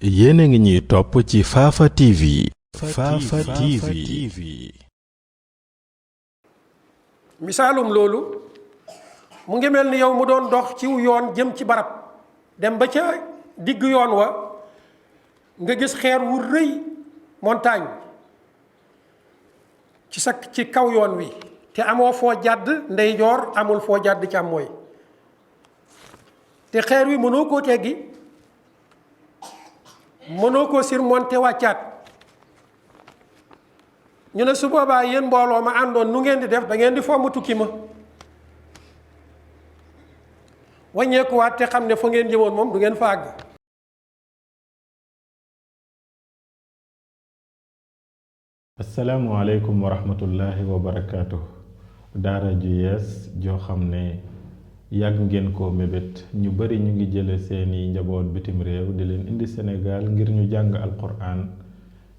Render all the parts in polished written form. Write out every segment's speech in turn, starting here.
yéen a ngi ñuy topp ci Fafa TV. Fafa TV. misaalum loolu mu ngi mel ni yow mu doon dox ci yoon jëm ci barab dem ba ca digg yoon wa nga gis xeer wu rëy montagne ci kaw yoon wi te amoo foo jàdd ndeyjoor amul foo jàdd càmmooy te xeer wi mënoo koo teggi mënoo koo surmonter wàccaat ñu ne su boobaa yéen mbooloo ma àndoon nu ngeen di def da ngeen di fomm tukki ma wàññeekuwaat te xam ne fa ngeen jëmoon moom du ngeen fa àgg. asalaamualeykum wa rahmatullahi wa barakaatu. daara ju yees joo xam ne yàgg ngeen koo mébét ñu bari ñu ngi jële seeni njaboot bitim réew di leen indi Sénégal ngir ñu jàng alquran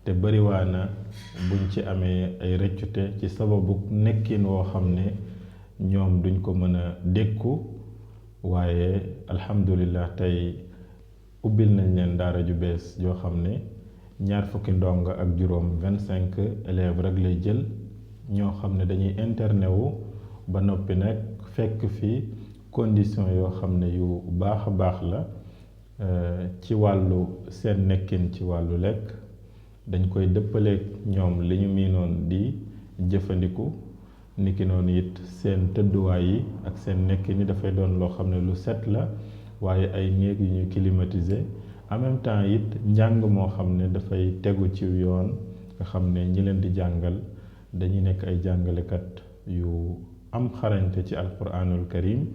te bariwaana buñ ci amee ay rëccute ci sababu nekkin woo xam ne ñoom duñ ko mën a dékku waaye alhamdulillah tey ubbil nañ leen daara ju bees joo xam ne 20 ndongo ak juróom 25 élèves rek lay jël ñoo xam ne dañuy internet wu ba noppi nag fekk fi condition yoo xam ne yu baax a baax la ci wàllu seen nekkin ci wàllu lekk dañ koy dëppaleek ñoom li ñu miinoon di jëfandiku niki noonu it seen tëdduwaay yi ak seen nekkin ni dafay doon loo xam ne lu set la waaye ay néeg yu ñu climatisé en même temps it njàng moo xam ne dafay tegu ci yoon nga xam ne ñi leen di jàngal dañuy nekk ay jàngalekat yu am xarañte ci alquranul karim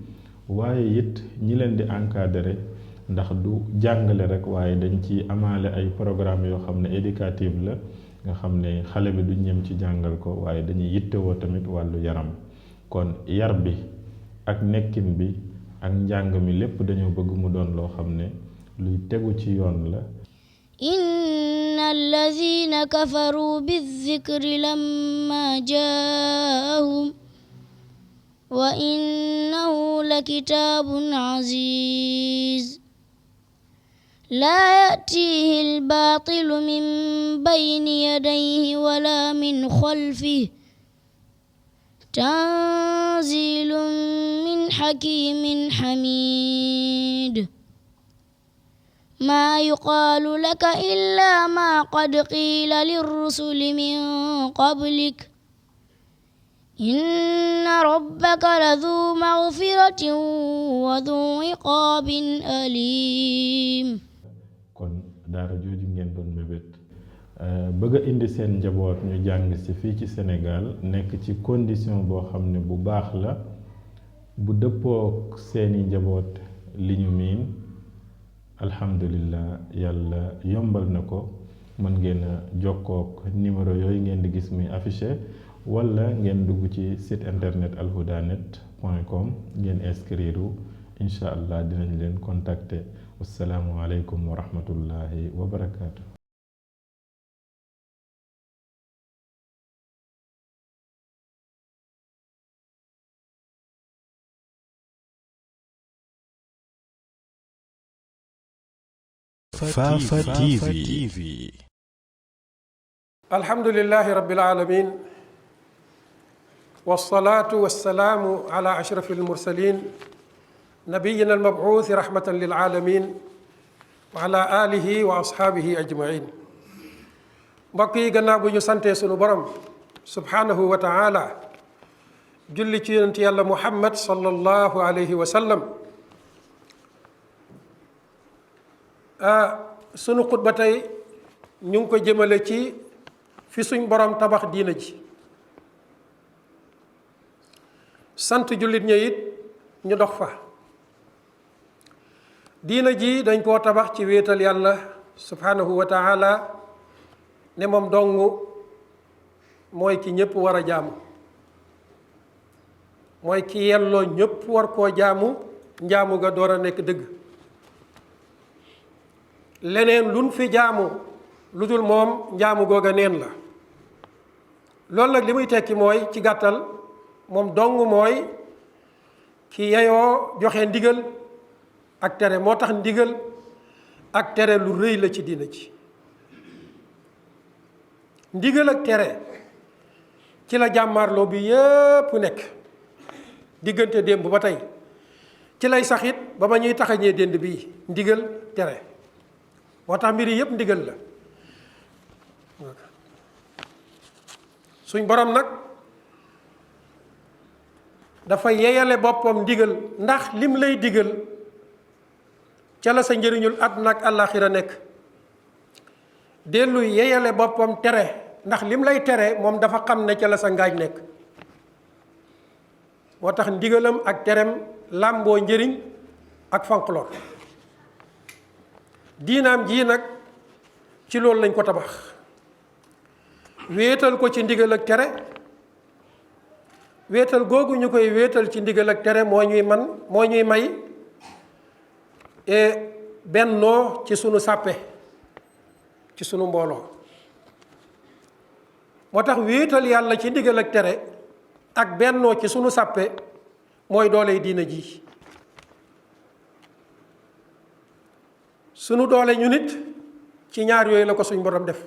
waaye it ñi leen di encadré ndax du jàngale rek waaye dañ ci amaale ay programme yoo xam ne éducative la nga xam ne xale bi du ñem ci jàngal ko waaye dañuy yittewoo tamit wàllu yaram kon yar bi ak nekkin bi ak njàng mi lépp dañoo bëgg mu doon loo xam ne luy tegu ci yoon la. inna allazina kafaru bizikri lamma jaahum wa innahu la kitaabun aziz laa ya'tiihi al-baatilu min bayni yadayhi wala min xalfihi tanziilun min hakiimin hamiid maa yuqaalu laka illaa maa qad qiila lirrusuli min qablik inna rabbaka laduu magfiratin wa duu iqaabin aliim. kon daara jooju ngeen doon mébét bëgg a indi seen njaboot ñu jàng ci fii ci Sénégal nekk ci condition boo xam ne bu baax la bu dëppook seeni njaboot li ñu miin alhamdulillah yàlla yombal na ko mën ngeen a jokkook numéro yooyu ngeen di gis muy affiché wala ngeen dugg ci site internet alhudanet.com ngeen inscrire incha allah dinañ leen contacter. wassalaamu aleykum wa rahmatullahi wa barakaatu. Fafa TV. alhamdulillahi rabbil alamin wassalaatu wassalaamu ala ashrafil mursalin nabiyina almabuuthi rahmatan lil alamin wa ala alihi wa ashaabihi ajmain. mbokk yi gannaaw bu ñu santee sunu borom subhanahu wa taala julli ci yonent yàlla muhammad sallallahu alayhi wa sallam sunu xutba tey ñu ngi ko jëmale ci fi suñ borom tabax diina ji sant jullit ña it ñu dox fa. diina ji dañ koo tabax ci wéetal yàlla subhanahu wa taala ne moom dong mooy ki ñépp war a jaamu mooy ki yelloo ñépp war koo jaamu njaamu ga door a nekk dëgg. leneen luñ fi jaamu lu dul moom njaamu googa neen la. loolu nag li muy tekki mooy ci gàttal moom dong mooy ki yeyoo joxe ndigal ak tere moo tax ndigal ak tere lu rëy la ci diina ci. ndigal ak tere ci la jàmmaarloo bi yépp nekk diggante démb ba tey ci lay saxit ba ma ñuy taxañee dénd bii ndigal tere moo tax mbir yi yépp ndigal la. suñ borom nag dafa yeyale boppam ndigal ndax lim lay digal ca la sa njëriñul àdduna ak àllaaxira nekk dellu yeyale boppam tere ndax lim lay tere moom dafa xam ne ca la sa ngaaj nekk. moo tax ndigalam ak terem làmboo njëriñ ak fanqloor. diinaam jii nag ci loolu lañ ko tabax wéetal ko ci ndigal ak tere. wéetal googu ñu koy wéetal ci ndigal ak tere moo ñuy may bennoo ci sunu sàppe ci sunu mbooloo. moo tax wéetal yàlla ci ndigal ak tere ak bennoo ci sunu sàppe mooy doole diina ji. sunu doole ñu nit ci ñaar yooyu la ko suñ borom def.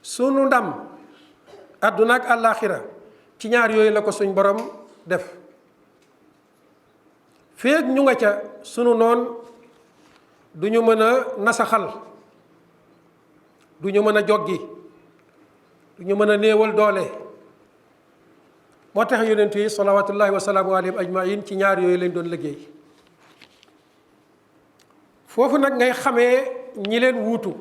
sunu ndam àdduna ak àllaaxira ci ñaar yooyu la ko suñ borom def. feeg ñu nga ca sunu noon du ñu mën a nasaxal du ñu mën a joggi du ñu mën a néewal doole. moo tax yonent yi salawaatullahi wa salaamu alayhim ajmain ci ñaar yooyu lañ doon liggéey. foofu nag ngay xamee ñi leen wuutu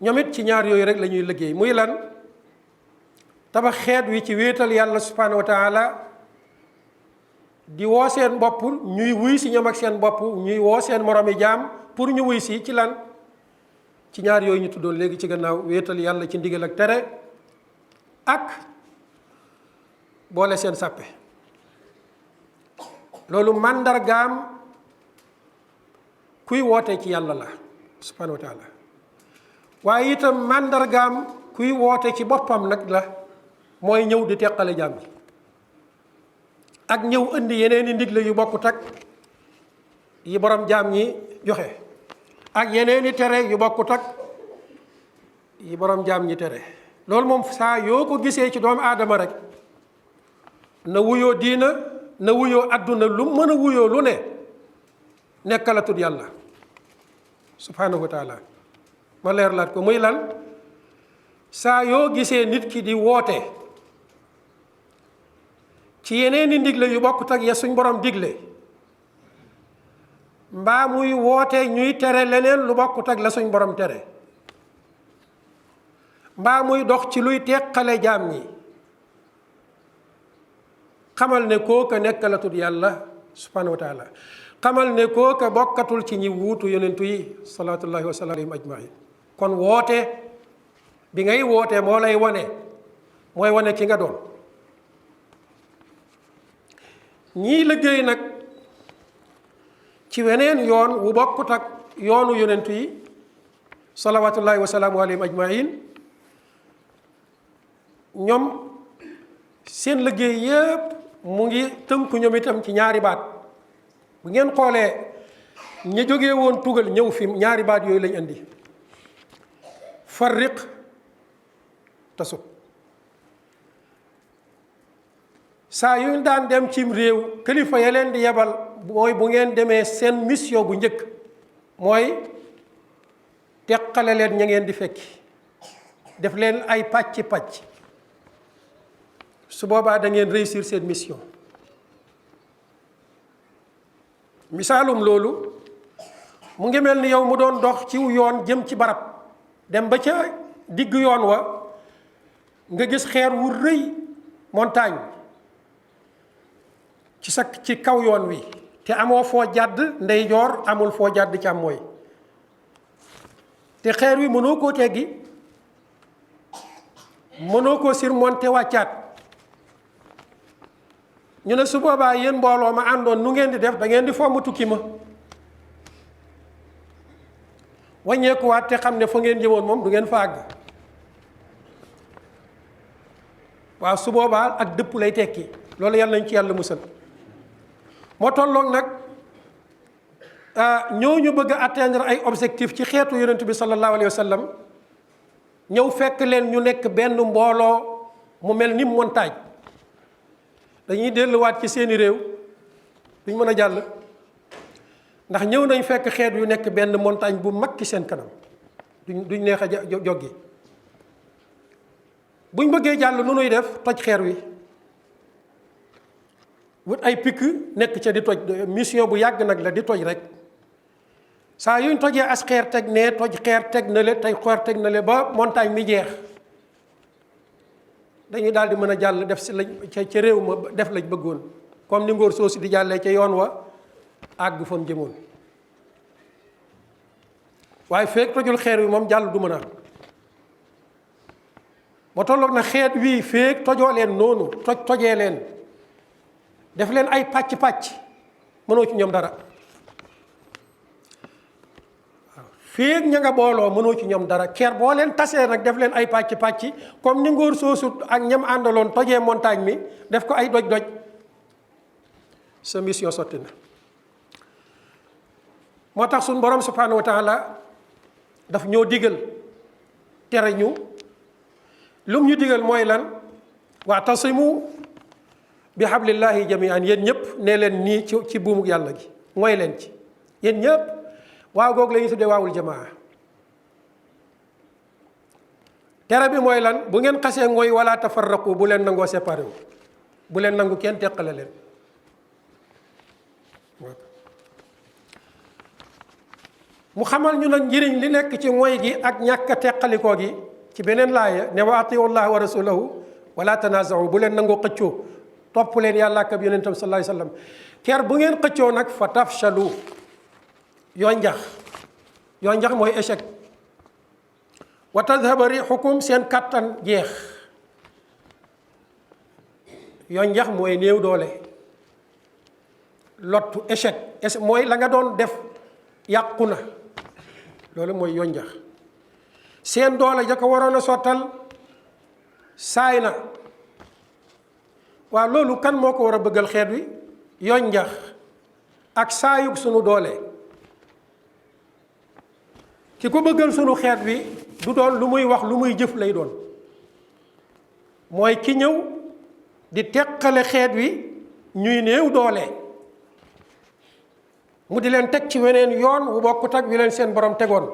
ñoom it ci ñaar yooyu rek la ñuy liggéey muy lan tabax xeet wi ci wéetal yàlla subhanahu wa taala di woo seen bopp ñuy wuy si ñoom ak seen bopp ñuy woo seen moromi jaam pour ñu wuy si ci lan ci ñaar yooyu ñu tuddoon léegi ci gannaaw wéetal yàlla ci ndigal ak tere ak boole seen sàppe. loolu màndargaam kuy woote ci yàlla la subhanahu wa taala waaye itam màndargaam kuy woote ci boppam nag la mooy ñëw di teqale jaam yi ak ñëw indi yeneeni ndigle yu bokkut ak yi borom jaam ñi joxe ak yeneeni tere yu bokkut ak yi borom jaam ñi tere. loolu moom saa yoo ko gisee ci doomu aadama rek na wuyoo diina na wuyoo adduna lu mën a wuyoo lu ne nekkalatul yàlla subhanahu wa taala. ma leer laat ko muy lan saa yoo gisee nit ki di woote ci yeneeni ndigle yu bokkut ak ya suñ borom digle mbaa muy woote ñuy tere leneen lu bokkut ak la suñ borom tere mbaa muy dox ci luy teqale jaam ñi xamal ne kooka nekkalatul yàlla subhanahu wa taala. xamal ne kooka bokkatul ci ñi wuutu yonentu yi salawaatullahi wa salaamu alayhim ajmain. kon woote bi ngay woote moo lay mooy wane ki nga doon. ñii liggéey nag ci weneen yoon wu bokkut ak yoonu yonentu yi salawaatullahi wa salaamu alayhim ajmain ñoom seen liggéey yépp mu ngi tënku ñoom itam ci ñaari baat. bu ngeen xoolee ña jógee woon tugal ñëw fi ñaari baat yooyu lañ indi farriq tasut. saa yu ñu daan dem cim réew kilifa ya leen di yebal mooy bu ngeen demee seen mission bu njëkk mooy teqale leen ña ngeen di fekki def leen ay pàcc su boobaa da ngeen réussir seen mission. misaalum loolu mu ngi mel ni yow mu doon dox ci yoon jëm ci barab dem ba ca digg yoon wa nga gis xeer wu rëy montagne ci kaw yoon wi te amoo foo jàdd ndeyjoor amul foo jàdd càmmooy te xeer wi mënoo koo teggi mënoo koo surmonter wàccaat. ñu ne su boobaa yéen mbooloo ma àndoon nu ngeen di def da ngeen di fomm tukki ma wàññeekuwaat te xam ne fa ngeen jëmoon moom du ngeen fa àgg. waaw su boobaa ak dëpp lay tekki loolu yàlla nañ ci yàlla musal. moo tolloog nag ñooñu bëgg a atteindre ay objectif ci xeetu yonent bi sallallahu alayhi wa sallam ñëw fekk leen ñu nekk benn mbooloo mu mel ni montagne dañuy delluwaat ci seeni réew duñ mën a jàll ndax ñëw nañ fekk xeet yu nekk benn montagne bu mag ci seen kanam duñ neex a joggi buñ bëggee jàll nu nuy def toj xeer wi wut ay pikk nekk ca di toj mission bu yàgg nag la di toj rek saa yuñ tojee as xeer teg ne toj xeer teg na le tey xeer teg na le ba montagne mi jeex dañuy daal di mën a jàll def si lañ ca réew ma def lañ bëggoon comme ni ngóor soosi di jàllee ca yoon wa àgg fa mu jëmoon waaye feek tojul xeer wi moom jàll du mën a am ba tolloog na xeet wii feek tojoo leen noonu tojee leen def leen ay pàcc-pàcc mënoo ci ñoom dara waaw feek ña nga booloo mënoo ci ñoom dara ker boo leen tasee nag def leen ay pàcc-pàcc comme ni ngóor soosu ak ñam àndaloon tojee montagne mi def ko ay doj-doj sa mission sotti na moo tax suñu borom subhanahu wa taala daf ñoo digal tere ñu lum ñu digal mooy lan wa'tasimu bi hablillahi jami'an yéen ñëpp nee leen nii ci buumu yàlla gi mooy leen ci yéen ñëpp waaw googu la ñuy tuddee waawul jamaa tere bi mooy lan bu ngeen xasee ngooy wala tafarraqu bu leen nangoo séparé wu bu leen nangu kenn teqale leen mu xamal ñu nag njëriñ li nekk ci mooy gi ak ñàkk a teqalikoo gi ci beneen laaya ne wa atiu llaha wa rasulahu wala tanaza'u bu leen nangoo xëccoo topp leen yàlla ak ab yonentam sallallahu alayhi wasallam ker bu ngeen xëccoo nag fa tafshalu yoo njax mooy échec wa tadhaba rixukum seen kattan jeex yoo njax mooy néew doole lottu échec mooy la nga doon def yàqu na loolu mooy yoo njax seen doole ja ko waroon a sottal saay na waaw loolu kan moo ko war a bëggal xeet wi yoon njax ak saayug sunu doole ki ko bëggal sunu xeet wi du doon lu muy wax lu muy jëf lay doon mooy ki ñëw di teqale xeet wi ñuy néew doole mu di leen teg ci weneen yoon wu bokkut ak wi leen seen borom tegoon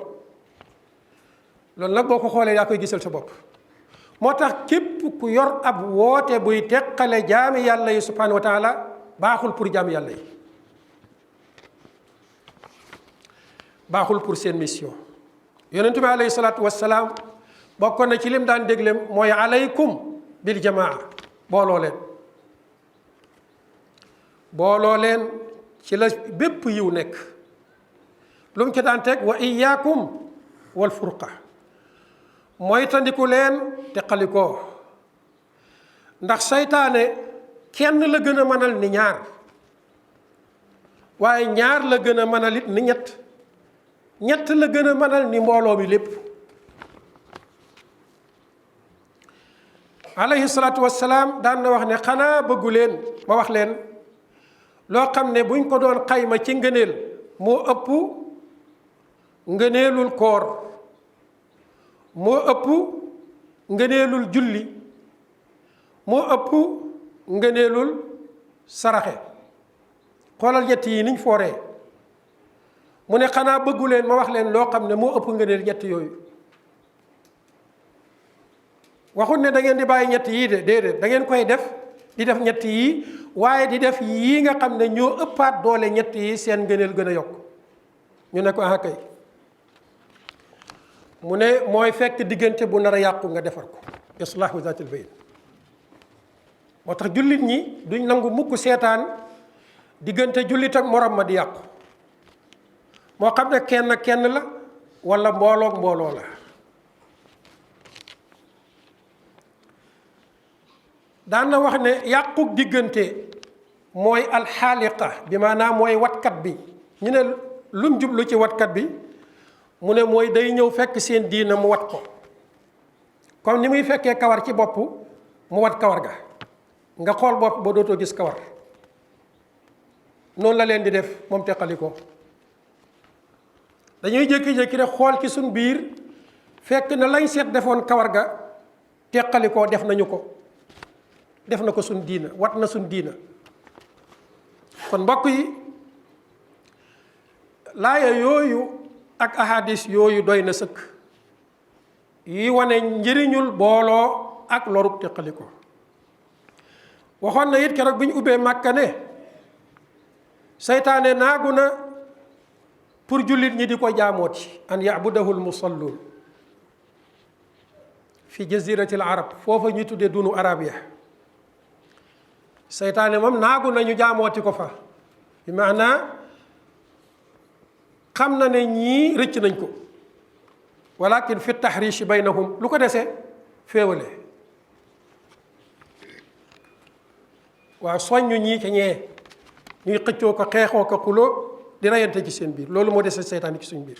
loolu nag boo ko xoolee yaa koy gisal sa bopp moo tax képp ku yor ab woote buy teqale jaami yàlla yi subhanahu wa taala baaxul pour jaami yàlla yi baaxul pour seen mission yonent bi alayhi salaatu wassalaam bokkoon na ci lim daan dégle mooy alaykum bil jamaa booloo leen ci la bépp yiw nekk lu mu ci daan teg wa iyaakum wal furqa mooy tandiku leen teqalikoo ndax seytaane kenn la gën a mënal ni ñaar waaye ñaar la gën a mënal it ni ñett la gën a mënal ni mbooloo bi lépp alayhi salaatu wassalaam daan na wax ne xanaa bëggu leen ma wax leen loo xam ne buñ ko doon xayma ci ngëneel moo ëpp ngëneelul koor moo ëpp ngëneelul julli moo ëpp ngëneelul saraxe xoolal ñett yi niñ fooree mu ne xanaa bëggu leen ma wax leen loo xam ne moo ëpp ngëneel ñett yooyu waxut ne da ngeen di bàyyi ñett yii de déedéet da ngeen koy def di def ñett yii waaye di def yii nga xam ne ñoo ëppaat doole ñett yi seen ngëneel gën a yokk ñu ne ko ah kay mu ne mooy fekk diggante bu nar a yàqu nga defar ko islaahu zaatil bayn moo tax jullit ñi duñ nangu mukk seetaan diggante jullit ak morom ma di yàqu moo xam ne kenn la wala mbooloo la daan na wax ne yàqu diggante mooy alxaaliqa bi maanaam mooy watkat bi ñu ne lum jublu ci watkat bi mu ne mooy day ñëw fekk seen diina mu wat ko comme ni muy fekkee kawar ci bopp mu wat kawar ga nga xool bopp ba dootoo gis kawar noonu la leen di def moom teqali ko dañuy jékki-jékki rek xool ci suñ biir fekk na lañ seet defoon kawar ga teqali ko def nañu ko def na ko suñ diina wat na suñ diina. kon mbokk yi laaya yooyu ak ahadis yooyu doy na sëkk yi wane njëriñul booloo ak lorub teqali ko. waxoon na it keroog bi ñu ubbee Màkka ne seytaane naagu na pour jullit ñi di ko jaamooti an yabudahul musalluun fi jaziratil arab foofa ñuy tuddee dunu arabia. seytaane moom naagu nañu jaamooti ko fa bi maanaa xam na ne ñii rëcc nañ ko walakin fi tahrishi baynahum lu ko dese féewale waaw soññu ñii ca ñee ñuy xëccoo ko xeexoo ko xuloo di reyante ci seen biir loolu moo dese seytaane ci suñ biir.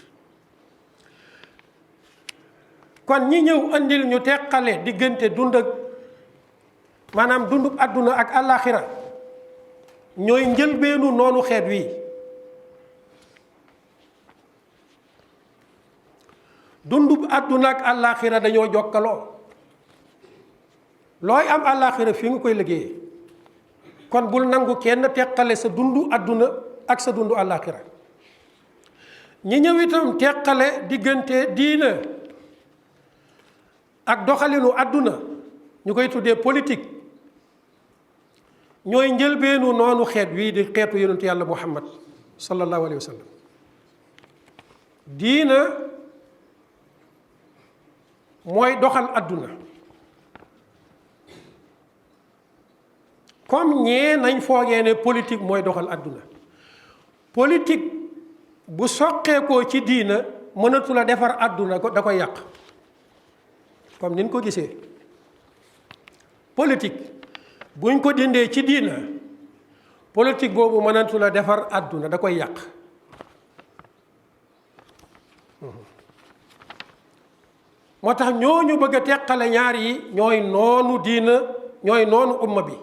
kon ñi ñëw andil ñu teqale diggante dund ak maanaam dundub àdduna ak àllaaxira ñooy njëlbeenu noonu xeet wi. dundub àdduna ak àllaaxira dañoo jokkaloo looy am àllaaxira fii nga koy liggéeyee kon bul nangu kenn teqale sa dundu àdduna ak sa dundu àllaaxira. ñi ñëw itam teqale diggante diina ak doxalinu àdduna ñu koy tuddee politique ñooy njëlbeenu noonu xeet wii di xeetu yonentu yàlla muhammad sallallahu alayhi wa sallam. diina mooy doxal àdduna comme ñee nañ foogee ne politique mooy doxal àdduna. politique bu soqeekoo ci diina mënatu la defar àdduna ko da koy yàq comme ni ñu ko gisee. politique buñ ko dindee ci diina politique boobu mënatu la defar àdduna da koy yàq. moo tax ñooñu bëgg a teqale ñaar yi ñooy noonu diina ñooy noonu umma bi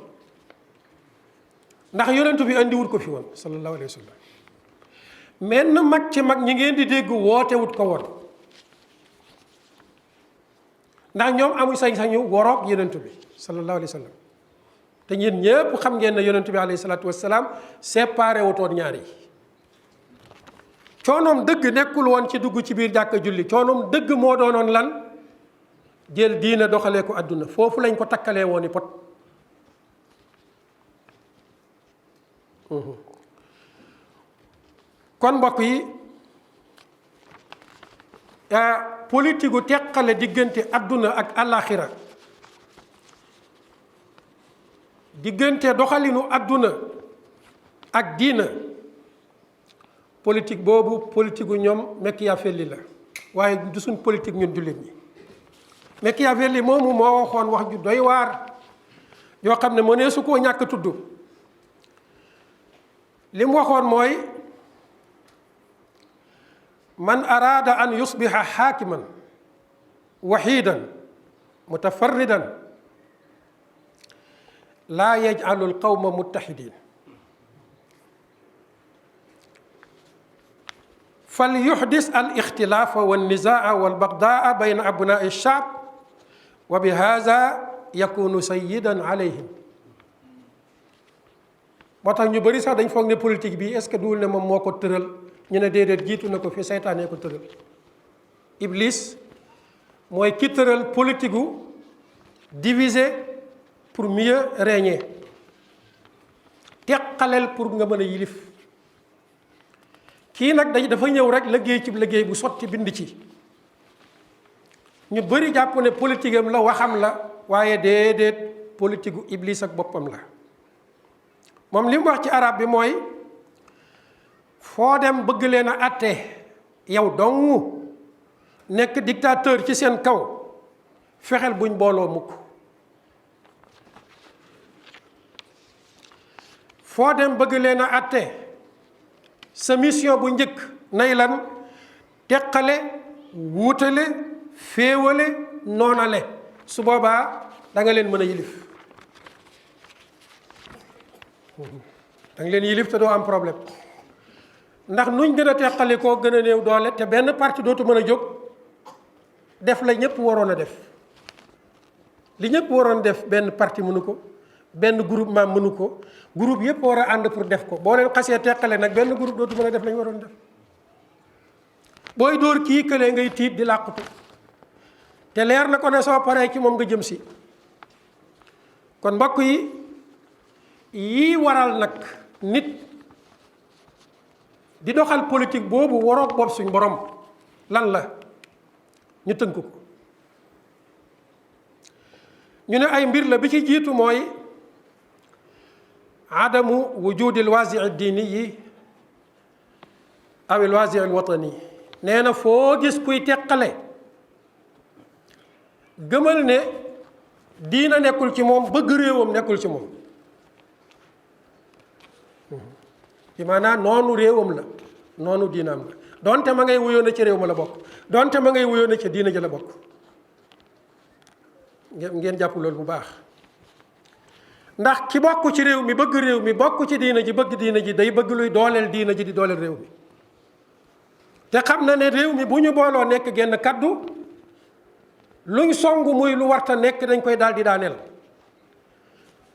ndax yonentu bi andiwut ko fi woon sallallahu alayhi wa sallam. menn mag ci mag ñi ngeen di dégg wootewut ko woon ndax ñoom amuñ sañ-sañu woroog yonentu bi sallallahu alayhi wa sallam. te ñeen ñépp xam ngeen ne yonentu bi alayhi salaatu wassalaam séparé wutoon ñaar yi. coonoom dëgg nekkul woon ci dugg ci biir jàkka julli coonoom dëgg moo doonoon lan jël diina doxalee ko àdduna foofu lañ ko takkalee woon i pot. kon mbokk yi politique gu teqale diggante àdduna ak àllaaxira diggante doxalinu àdduna ak diina politique boobu politique gu ñoom Machiavelli la waaye du suñ politique ñun jullit ñi. Machiavelli moomu moo waxoon wax ju doy waar yoo xam ne mënee su koo ñàkk tudd. li mu waxoon mooy man araada an yusbiha xaakiman waxiidan mutafarridan laa yajcalu alqawma muttaxidin fal yuxdis al ixtilaafa wannizaa walbagdaa bayna abnaa alchaab wa bi haza yakunu sayidan alayhim. moo tax ñu bëri sax dañ foog ne politique bi est-ce que duwul ne moom moo ko tëral ñu ne déedéet jiitu na ko fi seytaane ko tëral. Iblis mooy ki tëral politique gu diviser pour mieux régner teqaleel pour nga mën a yilif. kii nag dafa ñëw rek liggéey ci liggéey bu sotti bind ci ñu bëri jàpp ne politique am la waxam la waaye déedéet politique gu Iblis ak boppam la. moom li mu wax ci arab bi mooy foo dem bëgg leen a àtte yow dong nekk dictateur ci seen kaw fexeel buñ booloo mukk. foo dem bëgg leen a àtte sa mission bu njëkk nay lan teqale wuutale féewale noonale su boobaa da nga leen mën a yilif. da nga leen yilif te doo am problème ndax nuñ gën a teqalikoo gën a néew doole te benn parti dootu mën a jóg def la ñëpp waroon a def. li ñëpp waroon def benn parti mënu ko, benn groupement mënu ko, groupe yëpp war a ànd pour def ko. boo leen xasee teqale nag benn groupe dootu mën a def la ñu waroon def. booy dóor kii këlee ngay tiit di làqutu te leer na ko ne soo paree ci moom nga jëm si. kon mbokk yi yii waral nag nit di doxal politique boobu waroog bopp suñ borom lan la ñu tënk ko. ñu ne ay mbir la bi ci jiitu mooy adamu wujudi alwaasi diini yi aw alwaasi alwatani. nee na foo gis kuy teqale gëmal ne diina nekkul ci moom, bëgg réewam nekkul ci moom. bi maanaam noonu réewam la, noonu diinaam la, donte ma ngay wuyoo na ci réew ma la bokk, donte ma ngay wuyoo na ci diina ji la bokk. ngeen jàpp loolu bu baax, ndax ki bokk ci réew mi bëgg réew mi, bokk ci diina ji bëgg diina ji, day bëgg luy dooleel diina ji di dooleel réew mi. te xam na ne réew mi bu ñu booloo nekk genn kaddu, luñ songu muy lu warta nekk dañ koy daal di daaneel.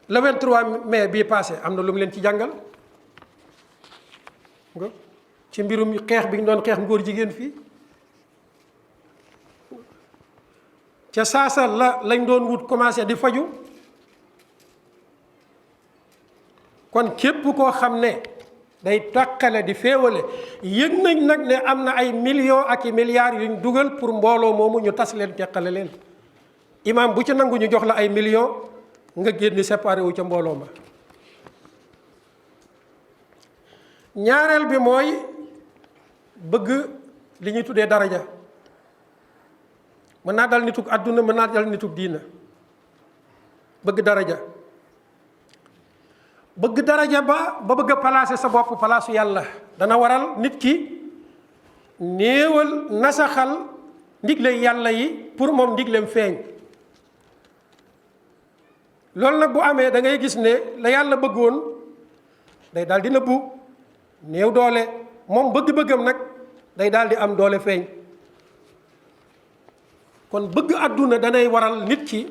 le 23 mai bii passé am na lu mu leen ci jàngal nga ci mbirum xeex bi ñu doon xeex ngóor jigéen fii. ca saasa lañ doon wut commencé di faju. kon képp koo xam ne day takkale di féewale, yëg nañ nag ne am na ay millions ak i milliards yuñ dugal pour mbooloo moomu ñu tas leen teqale leen. imam bu ci nangu ñu jox la ay millions nga génn séparé wu ca mbooloo ma. ñaareel bi mooy bëgg li ñuy tuddee daraja. mën naa dal nitug àdduna, mën naa dal nitug diina. bëgg daraja ba bëgg a placer sa bopp palaasu yàlla dana waral nit ki néewal nasaxal ndigle yàlla yi pour moom ndigleem feeñ. loolu nag bu amee da ngay gis ne la yàlla bëggoon day daal di nëbbu néew doole, moom bëgg-bëggam nag day daal di am doole feeñ. kon bëgg àdduna danay waral nit ki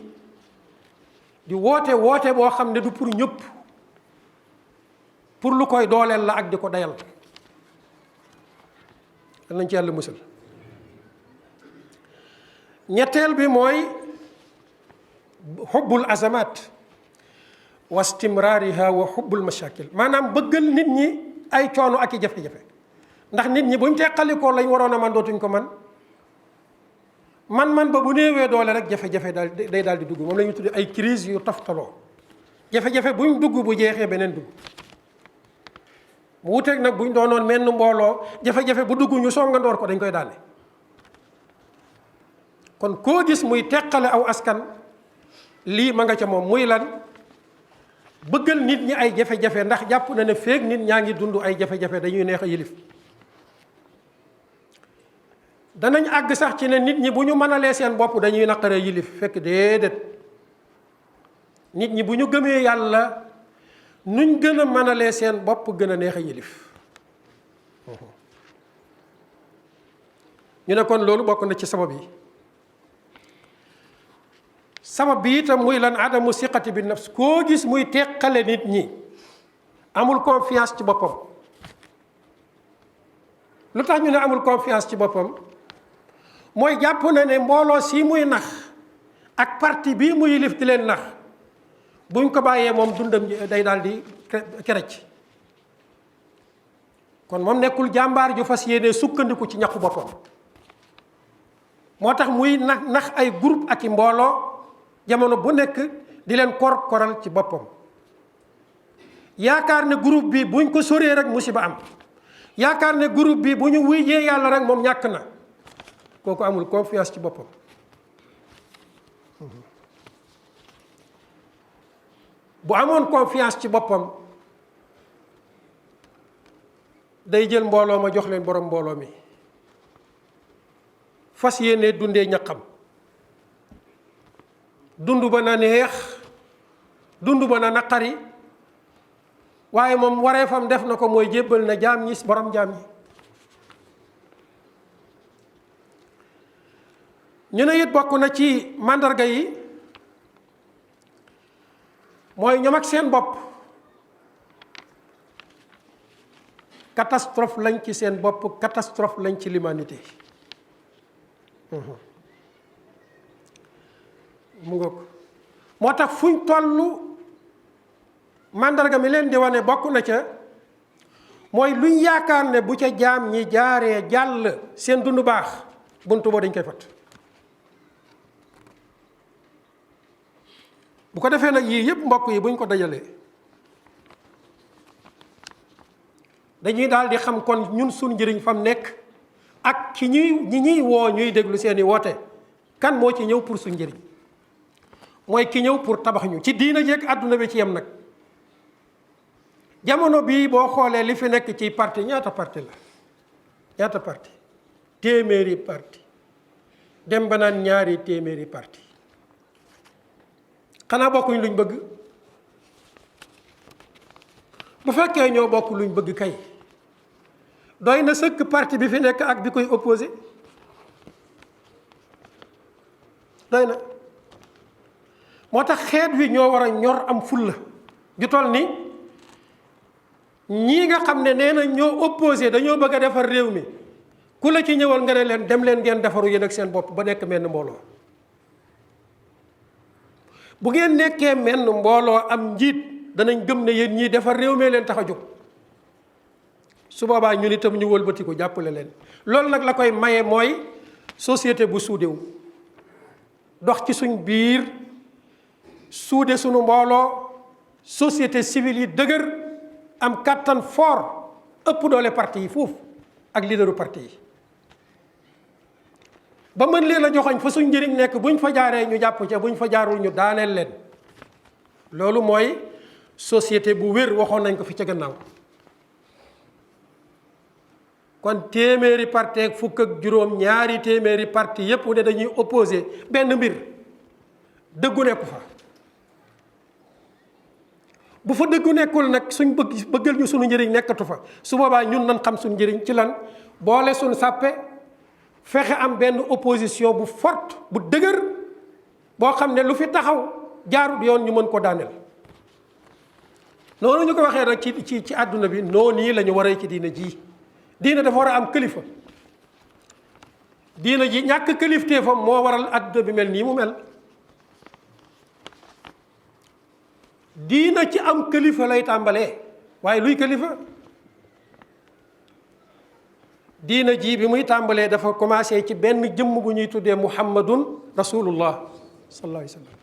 di woote boo xam ne du pour ñëpp, pour lu koy dooleel la ak di ko dayal. yal nañ ci yàlla musal. ñetteel bi mooy xubbul azamat wa istimraariha wa xubbul mashakil. maanaam bëggal nit ñi ay coono ak i jafe-jafe, ndax nit ñi buñ teqalikoo lañ waroon a man dootuñ ko man ba bu néewee doole rek jafe-jafe day daal di dugg. moom la ñuy tuddee ay crise yu toftaloo. jafe-jafe buñ dugg bu jeexee beneen dugg. mu wuteeg nag buñ doonoon menn mbooloo, jafe-jafe bu dugg ñu songandoor ko dañ koy daane. kon koo gis muy teqale aw askan lii ma nga ca moom. muy lan? bëggal nit ñi ay jafe-jafe, ndax jàpp na ne feeg nit ñaa ngi dund ay jafe-jafe dañuy neex a yilif. danañ àgg sax ci ne nit ñi bu ñu mënalee seen bopp dañuy naqaree yilif. fekk déedéet, nit ñi bu ñu gëmee yàlla nuñ gën a mënalee seen bopp gën a neex a yilif. ñu ne kon loolu bokk na ci sabab yi. sabab bi itam muy lan? adamu siqati bi nafs. koo gis muy teqale nit ñi amul confiance ci boppam. lu tax ñu ne amul confiance ci boppam? mooy jàpp na ne mbooloo si muy nax ak parti bii muy yilif di leen nax, buñ ko bàyyee moom dundam day daal di kerec. kon moom nekkul jàmbaar ju fas yéene sukkandiku ci ñaxu boppam. moo tax muy nax ay groupe ak i mbooloo jamono bu nekk di leen koral ci boppam. yaakaar ne groupe bi buñ ko soree rek musiba am. yaakaar ne groupe bi bu ñu wuyjee yàlla rek moom ñàkk na. kooku amul confiance ci boppam. bu amoon confiance ci boppam day jël mbooloo ma jox leen borom mbooloo mi, fas yéene dundee ñaqam. dund ba na neex, dund ba na naqari, waaye moom wareefam def na ko mooy jébbal na jaam ñi borom jaam ñi. ñu ne it bokk na ci màndarga yi mooy ñoom ak seen bopp catastrophe lañ ci seen bopp, catastrophe lañ ci l'humanité. mu ngoog moo tax fuñ tollu màndarga mi leen di wane bokk na ca mooy luñ yaakaar ne bu ca jaam ñi jaaree jàll seen dund baax buntu boo dañ koy fat. bu ko defee nag yii yëpp mbokk yi buñ ko dajalee dañuy daal di xam kon ñun suñ njëriñ fam nekk ak ci ñi ñuy woo ñuy déglu seeni woote kan moo ci ñëw pour suñ njëriñ. mooy ki ñëw pour tabax ñu ci diina jeeg àdduna bi ci yem nag. jamono bii boo xoolee li fi nekk ci parti ñaata parti la ñaata parti téeméeri parti dem ba naan ñaari téeméeri parti xanaa bokkuñ luñ bëgg. bu fekkee ñoo bokk luñ bëgg kay doy na sëkk parti bi fi nekk ak bi koy opposé doy na. moo tax xeet wi ñoo war a ñor am fulla ju toll ni ñii nga xam ne nee na ñoo opposé dañoo bëgg a defar réew mi ku la ci ñëwal nga ne leen dem leen ngeen defaru yéen ak seen bopp ba nekk menn mbooloo. bu ngeen nekkee menn mbooloo am njiit danañ gëm ne yéen ñii defar réew mi leen tax a jóg su boobaa ñun itam ñu wëlbati ko jàppale leen. loolu nag la koy maye mooy société bu suudewu dox ci suñ biir suude suñu mbooloo société civile yi dëgër am kàttan fort ëpp doole parti yi foofu ak leaderu parti yi ba mën leen a joxoñ fa suñ njëriñ nekk buñ fa jaaree ñu jàpp ca buñ fa jaarul ñu daaneel leen. loolu mooy société bu wér waxoon nañ ko fi ca gannaaw. kon téeméeri parti ak fukk ak juróom ñaari téeméeri parti yépp ne dañuy opposé benn mbir dëggu nekku fa. bu fa dëggu nekkul nag suñ bëggal ñu suñu njëriñ nekkatu fa su boobaa ñun nan xam suñu njëriñ ci lan boole suñ sàppe fexe am benn opposition bu forte bu dëgër boo xam ne lu fi taxaw jaarut yoon ñu mën ko daaneel. noonu ñu ko waxee nag ci àdduna bi noonu yi la ñu war a ci diina ji. diina dafa war a am kilifa. diina ji ñàkk kilifteefam moo waral àdduna bi mel nii mu mel. diina ci am kilifa lay tàmbalee waaye luy kilifa. diina ji bi muy tàmbalee dafa commencé ci benn jëmm bu ñuy tuddee muhammadun rasulullah sallallahu alayhi wa sallam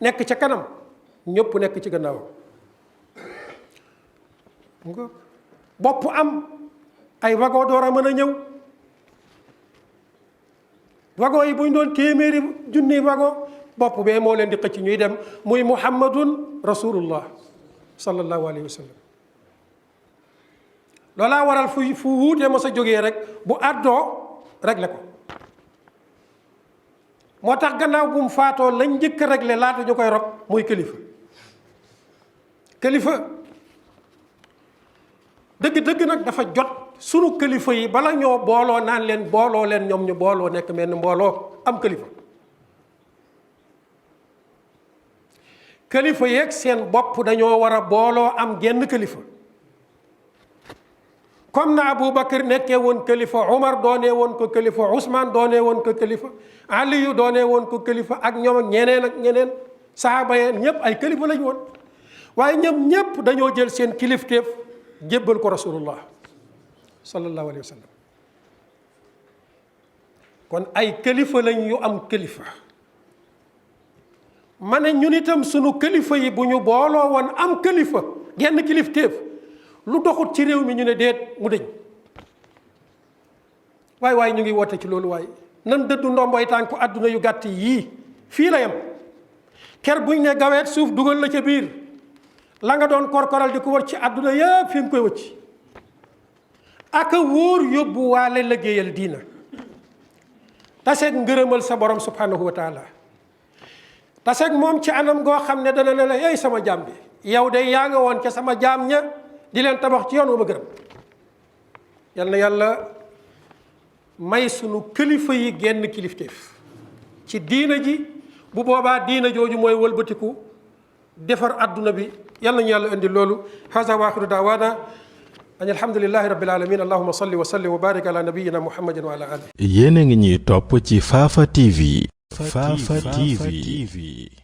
nekk ca kanam ñëpp nekk ci gannaaw. bopp am ay wagon door a mën a ñëw. wagon yi bu ñu doon téeméeri junni wagon bopp bee moo leen di xëcc ñuy dem muy muhammadun rasulullah sallallahu alayhi wa sallam. loolaa waral fu wuutee mos a jógee rek bu àddoo réglé ko. moo tax gannaaw bu mu faatoo lañ njëkk a réglé laata ñu koy rob muy kilifa. kilifa dëgg-dëgg nag dafa jot sunu kilifa yi bala ñoo booloo naan leen booloo leen ñoom ñu booloo nekk mel ni mbooloo am kilifa. kilifa yeeg seen bopp dañoo war a booloo am genn kilifa. comme na Aboubacar nekkee woon kilifa Umar doonee woon ko kilifa Ousmane doonee woon ko kilifa Aliyu doonee woon ko kilifa ak ñoom ak ñeneen ak ñeneen sahaaba yeen ñëpp ay kilifa lañu woon. waaye ñoom ñëpp dañoo jël seen kilifteef jébbal ko rasulullah sallallahu alayhi wa sallam. kon ay kilifa lañ yu am kilifa. ma ne ñun itam sunu kilifa yi bu ñu booloo woon am kilifa genn kilifteef lu doxut ci réew mi ñu ne déet mu dëñ. waaye ñu ngi woote ci loolu waaye nan dëddu ndomboy tànku àdduna yu gàtt yii fii la yem. ker buñ ne gaweet suuf dugal la ca biir la nga doon korkoral di ko wër ci àdduna yëpp fi nga koy wëcc. aka wóor yóbbu waale liggéeyal diina taseeg ngërëmal sa borom subhanahu wa taala. taseeg moom ci anam goo xam ne dana ne la yey sama jaam bi yow de yaa nga woon ca sama jaam ña di leen tabax ci yoon wu ma gërëm. yal na yàlla may sunu kilifa yi genn kilifteef ci diina ji bu boobaa diina jooju mooy wëlbatiku defar adduna bi yal nañu yàlla indi loolu. haza wa axiru daawaana an alhamdulillahi rabbil alamin allahumma salli wa sallim wa barik ala nabiyyina muhammadin wa ala alihi. yéen a ngi ñuy topp ci Fafa TV. Fafa TV.